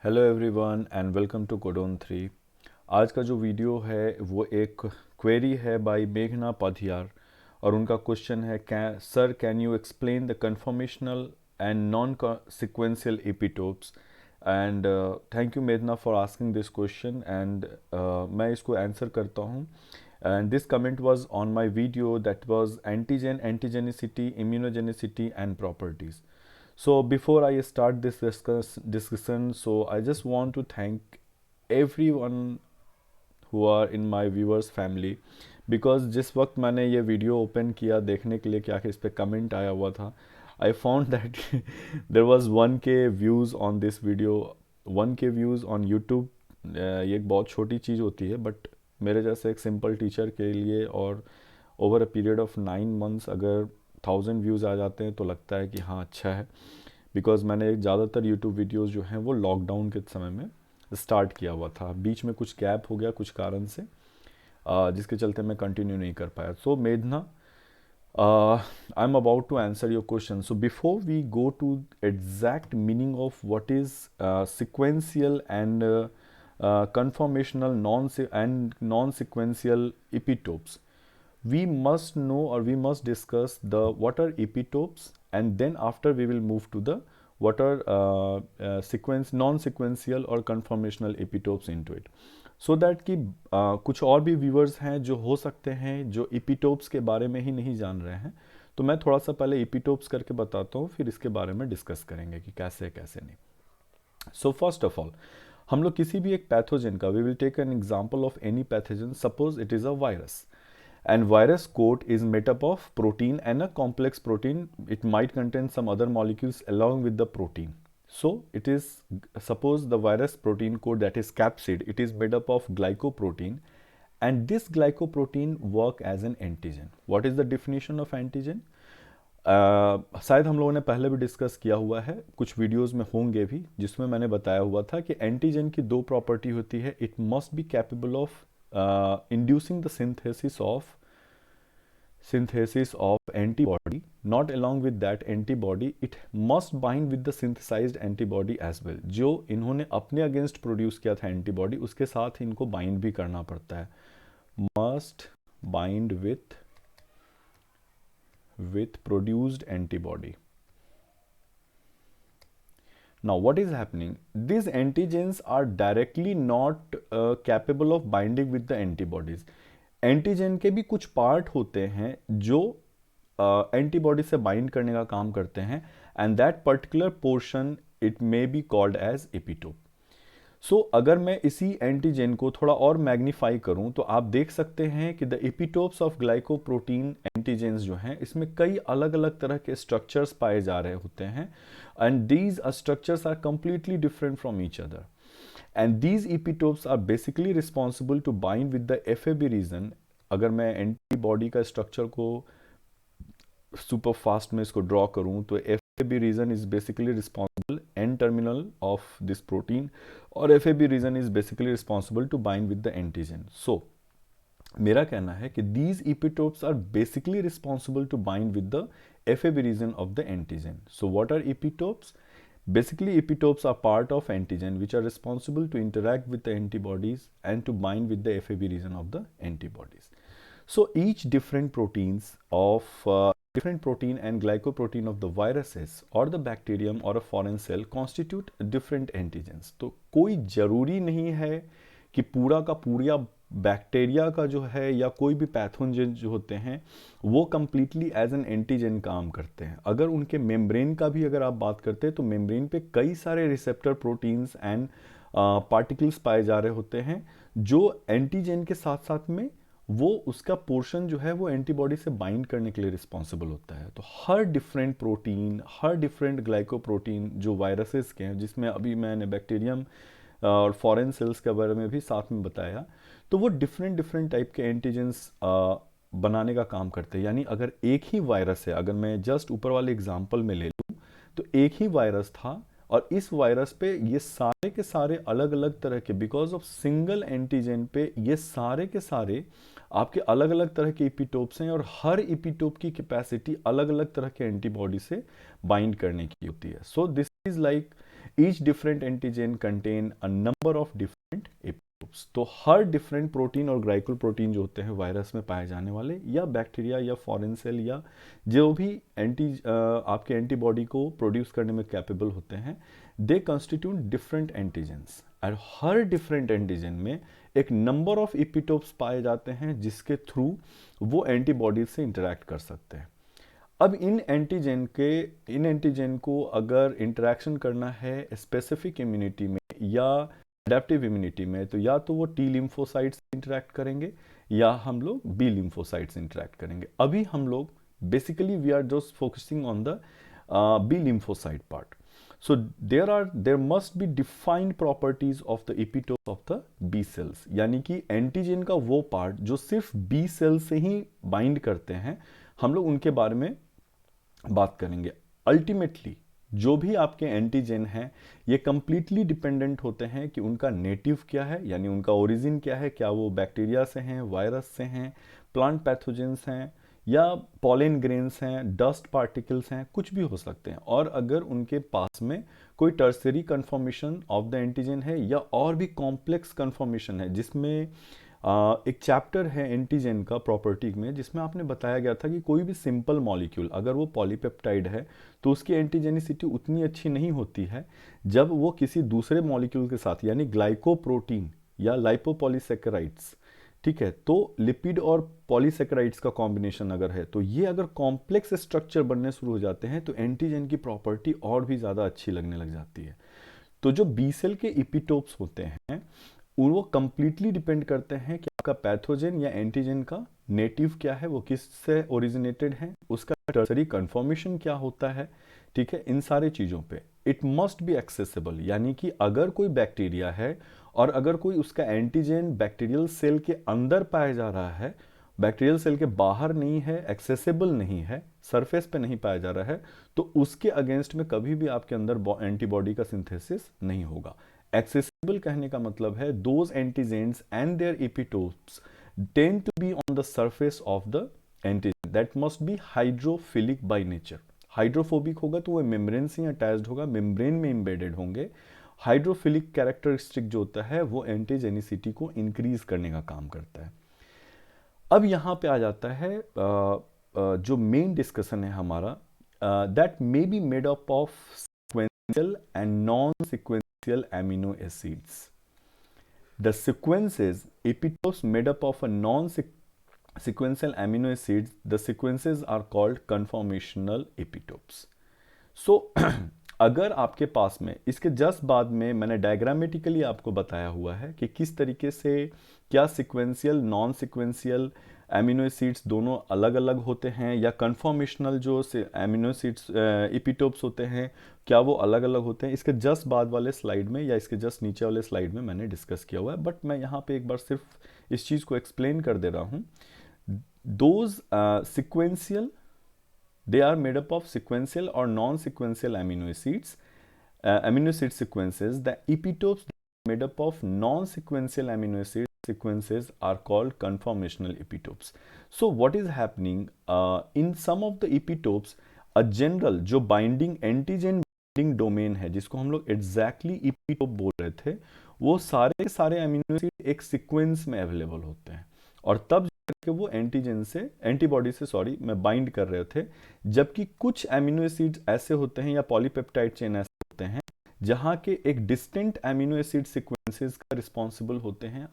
Hello everyone and welcome to codon 3। आज का जो वीडियो है वो एक क्वेरी है बाय मेघना पाधियार और उनका क्वेश्चन है sir can you explain the conformational and non sequential epitopes and thank you मेघना for asking this question and मैं इसको आंसर करता हूँ। And this comment was on my video that was antigenicity immunogenicity and properties. So before I start this discussion, so I just want to thank everyone who are in my viewers family because जिस वक्त मैंने ये video open किया देखने के लिए क्या कि इस पे कमेंट आया हुआ था, I found that there was 1K views on this video. 1K views on YouTube ये एक बहुत छोटी चीज़ होती है, बट मेरे जैसे एक सिंपल टीचर के लिए और over a period of 9 months अगर 1000 व्यूज़ आ जाते हैं तो लगता है कि हाँ अच्छा है। बिकॉज मैंने ज़्यादातर यूट्यूब वीडियोज़ जो हैं वो लॉकडाउन के समय में स्टार्ट किया हुआ था, बीच में कुछ गैप हो गया कुछ कारण से, जिसके चलते मैं कंटिन्यू नहीं कर पाया। सो मेघना, I am about to answer your question. So before we go to exact meaning of what is sequential and conformational non-sequential epitopes, we must know or we must discuss the what are epitopes, and then after we will move to the what are sequence non-sequential or conformational epitopes into it, so that कि कुछ और भी viewers हैं जो हो सकते हैं जो epitopes के बारे में ही नहीं जान रहे हैं। तो मैं थोड़ा सा पहले epitopes करके बताता हूँ, फिर इसके बारे में डिस्कस करेंगे कि कैसे कैसे नहीं। सो फर्स्ट ऑफ ऑल, हम लोग किसी भी एक पैथोजन का, we will take an example of any pathogen, suppose it is a virus, and virus coat is made up of protein and a complex protein. It might contain some other molecules along with the protein. So it is, suppose the virus protein coat, that is capsid, it is made up of glycoprotein, and this glycoprotein work as an antigen. What is the definition of antigen? शायद हम लोगों ने पहले भी discuss किया हुआ है, कुछ वीडियोस में होंगे भी, जिसमें मैंने बताया हुआ था कि एंटीजन की दो प्रॉपर्टी होती है। It must be capable of inducing the synthesis of antibody, not along with that antibody it must bind with the synthesized antibody as well। जो इन्होंने अपने अगेंस्ट प्रोड्यूस किया था एंटीबॉडी, उसके साथ इनको बाइंड भी करना पड़ता है। Must bind with produced antibody। Now what is happening, these antigens are directly not capable of binding with the antibodies। Antigen के भी कुछ पार्ट होते हैं जो एंटीबॉडी से बाइंड करने का काम करते हैं, and that particular portion it may be called as epitope. So अगर मैं इसी एंटीजन को थोड़ा और मैग्नीफाई करूं तो आप देख सकते हैं कि the epitopes of glycoprotein antigens जो हैं, इसमें कई अलग अलग तरह के स्ट्रक्चर्स पाए जा रहे होते हैं, and these structures are completely different from each other, and these epitopes are basically responsible to bind with the FAB region। अगर मैं एंटीबॉडी का स्ट्रक्चर को सुपर फास्ट में इसको ड्रॉ करूं तो FAB region is basically responsible N terminal of this protein, और FAB region is basically responsible to bind with the antigen. So मेरा कहना है कि these epitopes are basically responsible to bind with the FAB region of the antigen। So what are epitopes? Basically, epitopes are part of antigen which are responsible to interact with the antibodies and to bind with the FAB region of the antibodies. So each different proteins of different protein and glycoprotein of the viruses or the bacterium or a foreign cell constitute different antigens। तो कोई ज़रूरी नहीं है कि पूरा का पूरा bacteria का जो है या कोई भी पैथोजन जो होते हैं वो कम्प्लीटली एज एन एंटीजन काम करते हैं। अगर उनके मेम्ब्रेन का भी अगर आप बात करते हैं तो मेम्ब्रेन पे कई सारे रिसेप्टर प्रोटीन्स एंड पार्टिकल्स पाए जा रहे होते हैं जो एंटीजन के साथ साथ में वो उसका पोर्शन जो है वो एंटीबॉडी से बाइंड करने के लिए रिस्पॉन्सिबल होता है। तो हर डिफरेंट प्रोटीन, हर डिफरेंट ग्लाइकोप्रोटीन जो वायरसेस के हैं, जिसमें अभी मैंने बैक्टीरियम और फॉरेन सेल्स के बारे में भी साथ में बताया, तो वो डिफरेंट डिफरेंट टाइप के एंटीजेंस बनाने का काम करते हैं। यानी अगर एक ही वायरस है, अगर मैं जस्ट ऊपर वाले एग्जांपल में ले लूँ तो एक ही वायरस था और इस वायरस पे ये सारे के सारे अलग अलग तरह के, बिकॉज ऑफ सिंगल एंटीजन पे ये सारे के सारे आपके अलग अलग तरह के इपिटोप्स हैं, और हर इपिटोप की कैपेसिटी अलग अलग तरह के एंटीबॉडी से बाइंड करने की होती है। So this is like each different antigen contain a number of different epitopes. तो हर डिफरेंट प्रोटीन और ग्लाइकल प्रोटीन जो होते हैं वायरस में पाए जाने वाले या बैक्टीरिया या फॉरेन सेल या जो भी आपके एंटीबॉडी को प्रोड्यूस करने में कैपेबल होते हैं, दे कंस्टिट्यूट डिफरेंट एंटीजेंस। और हर डिफरेंट एंटीजन में एक नंबर ऑफ एपिटोप्स पाए जाते हैं जिसके थ्रू वो एंटीबॉडी से इंटरैक्ट कर सकते हैं। अब इन एंटीजन को अगर इंटरेक्शन करना है स्पेसिफिक इम्यूनिटी में या एडेप्टिव इम्यूनिटी में, तो या तो वो टी लिम्फोसाइट से इंटरेक्ट करेंगे या हम लोग बी लिम्फोसाइट से इंटरेक्ट करेंगे। अभी हम लोग basically we are just focusing on the B lymphocyte part. So there must be defined properties of the epitope of the B cells, यानी कि एंटीजन का वो पार्ट जो सिर्फ B सेल से ही बाइंड करते हैं, हम लोग उनके बारे में बात करेंगे। अल्टीमेटली जो भी आपके एंटीजन हैं ये कंप्लीटली डिपेंडेंट होते हैं कि उनका नेटिव क्या है, यानी उनका ओरिजिन क्या है, क्या वो बैक्टीरिया से हैं, वायरस से हैं, प्लांट पैथोजेंस हैं या पॉलन ग्रेन्स हैं, डस्ट पार्टिकल्स हैं, कुछ भी हो सकते हैं। और अगर उनके पास में कोई tertiary confirmation of the antigen है या और भी कॉम्प्लेक्स कन्फर्मेशन है, जिसमें एक चैप्टर है एंटीजन का प्रॉपर्टी में जिसमें आपने बताया गया था कि कोई भी सिंपल मॉलिक्यूल अगर वो पॉलीपेप्टाइड है तो उसकी एंटीजेनिसिटी उतनी अच्छी नहीं होती है जब वो किसी दूसरे मॉलिक्यूल के साथ, यानी ग्लाइकोप्रोटीन या लाइपोपॉलीसेकेराइड्स, ठीक है, तो लिपिड और पॉलीसेकेराइड्स का कॉम्बिनेशन अगर है तो ये अगर कॉम्प्लेक्स स्ट्रक्चर बनने शुरू हो जाते हैं तो एंटीजन की प्रॉपर्टी और भी ज़्यादा अच्छी लगने लग जाती है। तो जो बी सेल के इपिटोप्स होते हैं वो कंप्लीटली डिपेंड करते हैं कि आपका पैथोजन या एंटीजन का नेटिव क्या है, वो किससे ओरिजिनेटेड है, उसका टर्सरी कन्फर्मेशन क्या होता है, ठीक है, इन सारी चीज़ों पे। इट मस्ट बी एक्सेसिबल, यानी कि अगर कोई बैक्टीरिया है और अगर कोई उसका एंटीजन बैक्टीरियल सेल के अंदर पाया जा रहा है, बैक्टीरियल सेल के बाहर नहीं है, एक्सेसिबल नहीं है, सरफेस पे नहीं पाया जा रहा है, तो उसके अगेंस्ट में कभी भी आपके अंदर एंटीबॉडी का सिंथेसिस नहीं होगा। एक्सेसिबल कहने का मतलब है those antigens and their epitopes tend to be on the surface of the antigen, that must be hydrophilic by nature. Hydrophobic होगा तो वो मेम्ब्रेन से अटैच्ड होगा, मेम्ब्रेन में एम्बेडेड होंगे। हाइड्रोफिलिक कैरेक्टरिस्टिक जो होता है वो एंटीजेनिसिटी को इंक्रीज करने का काम करता है। अब यहाँ पे आ जाता है जो मेन डिस्कशन है हमारा, that may be made up of sequential and non sequential amino acids. The sequences, epitopes made up of a non-sequential amino acids, the sequences are called conformational epitopes. So अगर आपके पास में इसके just बाद में मैंने diagrammatically आपको बताया हुआ है कि किस तरीके से क्या sequential non sequential amino acids दोनों अलग अलग होते हैं या कन्फॉर्मेशनल जो एमिनो एसिड्स एपिटोप्स होते हैं क्या वो अलग अलग होते हैं, इसके जस्ट बाद वाले स्लाइड में या इसके जस्ट नीचे वाले स्लाइड में मैंने डिस्कस किया हुआ है। बट मैं यहाँ पे एक बार सिर्फ इस चीज़ को एक्सप्लेन कर दे रहा हूँ। Those sequential, they are made up of sequential or non-sequential amino acids, amino acid sequences. The epitopes made up of non-sequential amino acid sequences are called conformational epitopes. So what is happening in some of the epitopes, a general जो binding antigen binding domain है जिसको हम लोग exactly epitope बोल रहे थे, वो सारे के सारे amino acid एक sequence में available होते हैं और तब कि वो एंटीजन से एंटीबॉडी से में बाइंड कर रहे थे। जबकि कुछ एमिनो एसिड्स ऐसे होते हैं या पॉलीपेप्टाइड चेन ऐसे होते हैं जहां के एक डिस्टिंक्ट एमिनो एसिड सीक्वेंसेस का रिस्पॉन्सिबल होते हैं,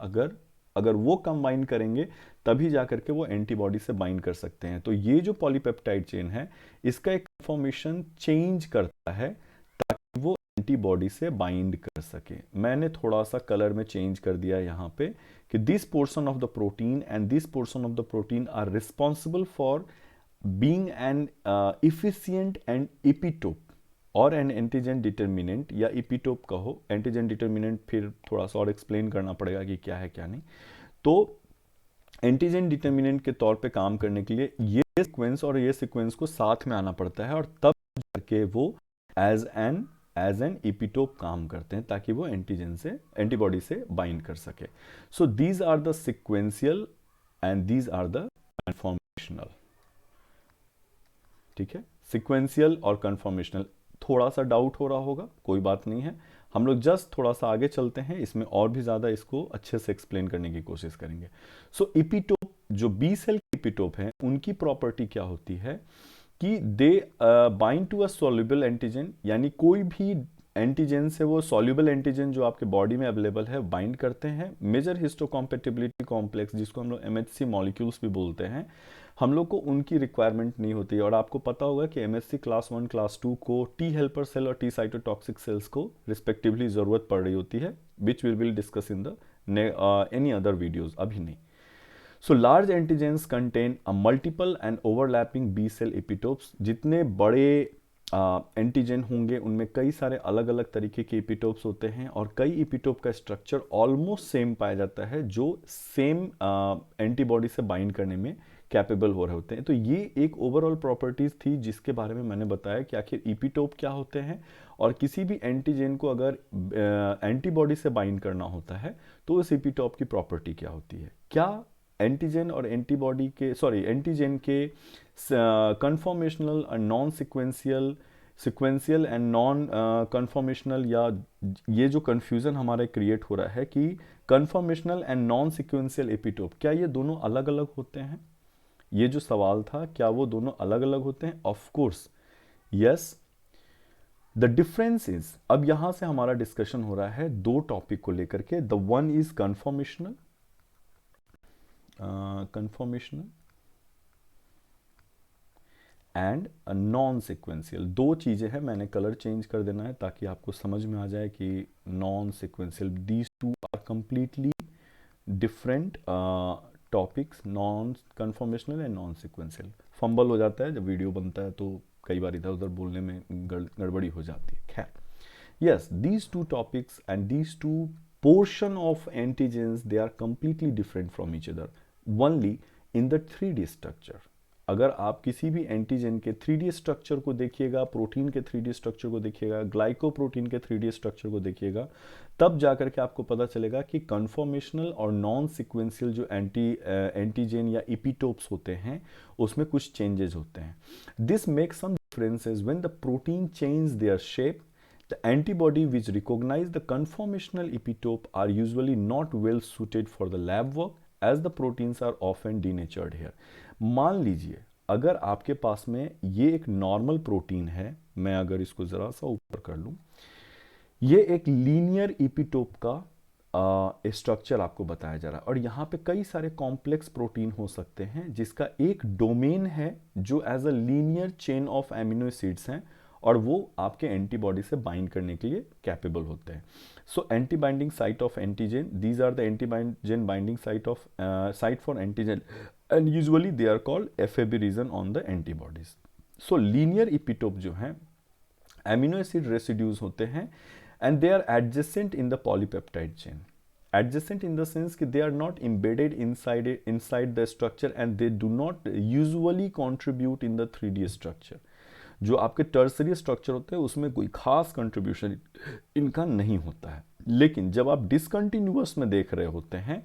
अगर वो कंबाइन करेंगे तभी जाकर के वो एंटीबॉडी से बाइंड कर सकते हैं। तो ये जो पॉलीपेप्टाइड चेन है इसका एक फॉर्मेशन चेंज करता है ताकि वो एंटीबॉडी से बाइंड कर सके। मैंने थोड़ा सा कलर में चेंज कर दिया यहाँ पे कि this portion of the protein and this portion of the protein are responsible for being an efficient and epitope और एन एंटीजन डिटर्मिनेंट, या एपिटोप कहो, एंटीजन डिटर्मिनेंट फिर थोड़ा सा और एक्सप्लेन करना पड़ेगा कि क्या है क्या नहीं। तो एंटीजन डिटर्मिनेंट के तौर पे काम करने के लिए ये सीक्वेंस और ये सीक्वेंस को साथ में आना पड़ता है और तब जाके वो एज एन एपिटोप काम करते हैं ताकि वो एंटीजन से एंटीबॉडी से बाइंड कर सके। So these are the sequential and these are the conformational, ठीक है, सिक्वेंशियल और कन्फॉर्मेशनल। थोड़ा सा डाउट हो रहा होगा, कोई बात नहीं है, हम लोग जस्ट थोड़ा सा आगे चलते हैं, इसमें और भी ज़्यादा इसको अच्छे से एक्सप्लेन करने की कोशिश करेंगे। सो इपिटोप, जो बी सेल के इपिटोप हैं, उनकी प्रॉपर्टी क्या होती है कि they bind to a soluble antigen, यानी कोई भी एंटीजन से वो सॉल्युबल एंटीजन जो आपके बॉडी में अवेलेबल है बाइंड करते हैं। मेजर हिस्टोकॉम्पेटिबिलिटी कॉम्प्लेक्स, जिसको हम लोग एमएचसी मॉलिक्यूल्स भी बोलते हैं, हम लोग को उनकी रिक्वायरमेंट नहीं होती है। और आपको पता होगा कि एमएचसी क्लास 1 क्लास 2 को टी हेल्पर सेल और टी साइटोटॉक्सिक सेल्स को रिस्पेक्टिवली ज़रूरत पड़ रही होती है, which we will discuss in the any other videos, अभी नहीं। So large antigens contain a multiple and overlapping B cell epitopes। जितने बड़े एंटीजन होंगे उनमें कई सारे अलग अलग तरीके के इपिटोप्स होते हैं, और कई इपिटोप का स्ट्रक्चर ऑलमोस्ट सेम पाया जाता है, जो सेम एंटीबॉडी से बाइंड करने में कैपेबल हो रहे होते हैं। तो ये एक ओवरऑल प्रॉपर्टीज थी जिसके बारे में मैंने बताया कि आखिर इपिटोप क्या होते हैं, और किसी भी एंटीजन को अगर एंटीबॉडी से बाइंड करना होता है तो उस इपिटोप की प्रॉपर्टी क्या होती है। क्या एंटीजन और एंटीबॉडी के, सॉरी, एंटीजन के कन्फॉर्मेशनल और non sequential, sequential and non conformational, या ये जो कन्फ्यूज़न हमारे क्रिएट हो रहा है कि conformational and non sequential epitope, क्या ये दोनों अलग अलग होते हैं? ये जो सवाल था, क्या वो दोनों अलग अलग होते हैं? Of course yes. The difference is, अब यहां से हमारा डिस्कशन हो रहा है दो टॉपिक को लेकर के। The one is conformational, conformational and non sequential. दो चीज़ें हैं, मैंने कलर चेंज कर देना है ताकि आपको समझ में आ जाए कि non sequential, these two are completely different topics, non conformational and non sequential. Fumble हो जाता है जब वीडियो बनता है, तो कई बार इधर उधर बोलने में गड़बड़ी हो जाती है। खैर, yes, these two topics and these two portion of antigens, they are completely different from each other only in the 3D structure। अगर आप किसी भी एंटीजन के 3D स्ट्रक्चर को देखिएगा, प्रोटीन के 3D स्ट्रक्चर को देखिएगा, ग्लाइकोप्रोटीन के 3D स्ट्रक्चर को देखिएगा, तब जाकर के आपको पता चलेगा कि कन्फॉर्मेशनल और नॉन सिक्वेंशियल जो एंटीजन या इपिटोप्स होते हैं उसमें कुछ चेंजेस होते हैं। This makes some differences when the protein change their shape. The antibody which recognize the conformational epitope are usually not well suited for the lab work as the proteins are often denatured here। मान लीजिए अगर आपके पास में ये एक normal protein है, मैं अगर इसको ज़रा सा ऊपर कर लूँ, ये एक लीनियर इपिटोप का स्ट्रक्चर आपको बताया जा रहा है, और यहाँ पे कई सारे कॉम्प्लेक्स प्रोटीन हो सकते हैं जिसका एक डोमेन है जो as a linear chain of amino acids हैं, और वो आपके एंटीबॉडी से बाइंड करने के लिए कैपेबल होते हैं। So anti binding site of antigen, these are the antigen binding site of site for antigen, and usually they are called FAB region on the antibodies. So linear epitope जो हैं amino acid residues होते हैं, and they are adjacent in the polypeptide chain. Adjacent in the sense कि they are not embedded inside the structure and they do not usually contribute in the 3D structure। जो आपके tertiary structure होते हैं उसमें कोई खास contribution इनका नहीं होता है। लेकिन जब आप डिसकंटिन्यूअस में देख रहे होते हैं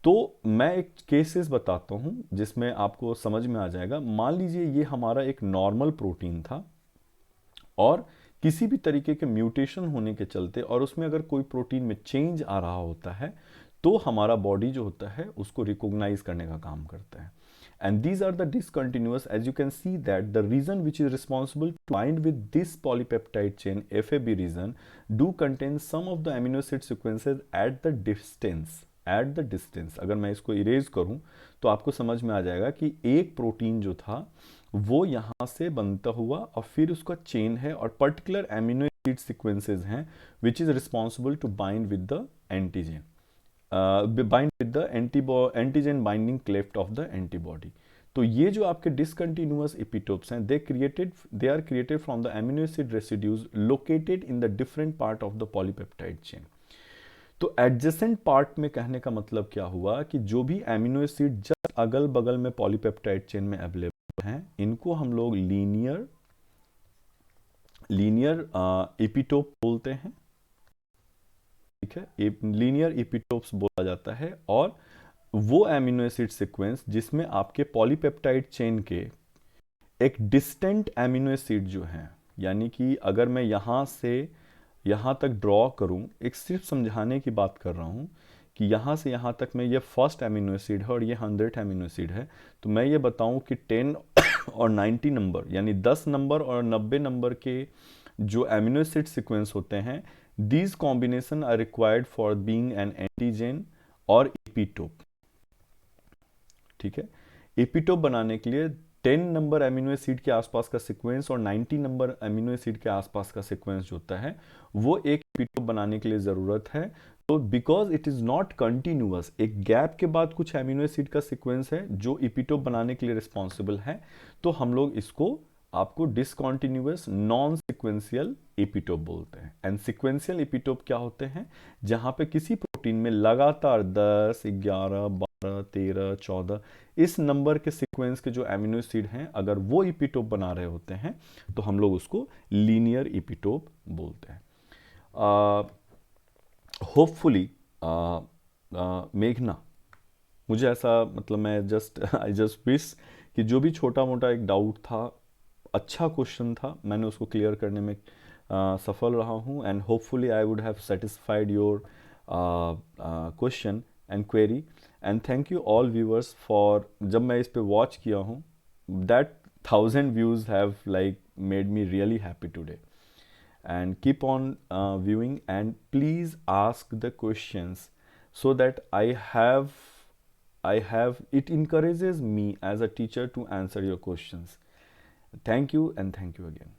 तो मैं एक केसेस बताता हूँ जिसमें आपको समझ में आ जाएगा। मान लीजिए ये हमारा एक नॉर्मल प्रोटीन था, और किसी भी तरीके के म्यूटेशन होने के चलते और उसमें अगर कोई प्रोटीन में चेंज आ रहा होता है तो हमारा बॉडी जो होता है उसको रिकॉग्नाइज करने का काम करता है। And these are the discontinuous, as you can see that the region which is responsible to bind with this polypeptide chain, FAB region, do contain some of the amino acid sequences at the distance। at the distance अगर मैं इसको erase करूं तो आपको समझ में आ जाएगा कि एक प्रोटीन जो था वो यहाँ से बनता हुआ और फिर उसका चेन है और पर्टिकुलर एमिनो एसिड सीक्वेंसेस हैं which is responsible to bind with the antigen, bind with the antigen binding cleft of the antibody। तो ये जो आपके discontinuous epitopes हैं, they are created from the amino acid residues located in the different part of the polypeptide chain। तो adjacent part में कहने का मतलब क्या हुआ कि जो भी amino acid जस्ट अगल बगल में polypeptide chain में अवेलेबल हैं, इनको हम लोग लीनियर epitope बोलते हैं। ठीक है, लीनियर इपिटोप्स बोला जाता है। और वो एमिनो एसिड सीक्वेंस जिसमें आपके पॉलीपेप्टाइड चेन के एक डिस्टेंट एमिनो एसिड जो हैं यानी कि अगर मैं यहाँ से यहाँ तक ड्रॉ करूँ, एक सिर्फ समझाने की बात कर रहा हूँ कि यहाँ से यहाँ तक में ये फर्स्ट अमीनो एसिड है और ये 100 अमीनो एसिड है, तो मैं ये बताऊँ कि 10 और 90 नंबर यानी 10 नंबर और 90 नंबर के जो अमीनो एसिड सीक्वेंस होते हैं, these combination are required for being an antigen और एपीटोप। ठीक है, एपीटोप बनाने के लिए 10 नंबर अमीनो एसिड के आसपास का सीक्वेंस और 90 नंबर अमीनो एसिड के आसपास का सीक्वेंस जो होता है वो एक एपीटोप बनाने के लिए ज़रूरत है। तो because it is not continuous, एक गैप के बाद कुछ अमीनो एसिड का सीक्वेंस है जो एपीटोप बनाने के लिए रिस्पॉन्सिबल है, तो हम लोग इसको आपको डिसकॉन्टिन्यूअस नॉन सिक्वेंशियल एपीटोप बोलते हैं। एंड सिक्वेंशियल एपीटोप क्या होते हैं, जहां पे किसी प्रोटीन में लगातार 10, 11, 12, 13, 14 इस नंबर के सीक्वेंस के जो एमिनो एसिड हैं, अगर वो एपीटोप बना रहे होते हैं तो हम लोग उसको लीनियर एपीटोप बोलते हैं। होपफुली मेघना, मुझे ऐसा मतलब मैं आई जस्ट विश कि जो भी छोटा मोटा एक डाउट था, अच्छा क्वेश्चन था, मैंने उसको क्लियर करने में सफल रहा हूँ। And hopefully I would have satisfied your question and query. And thank you all viewers for, जब मैं इस पे वॉच किया हूँ, that 1000 views have like made me really happy today. And keep on viewing, and please ask the questions so that I have it encourages me as a teacher to answer your questions. Thank you, and thank you again.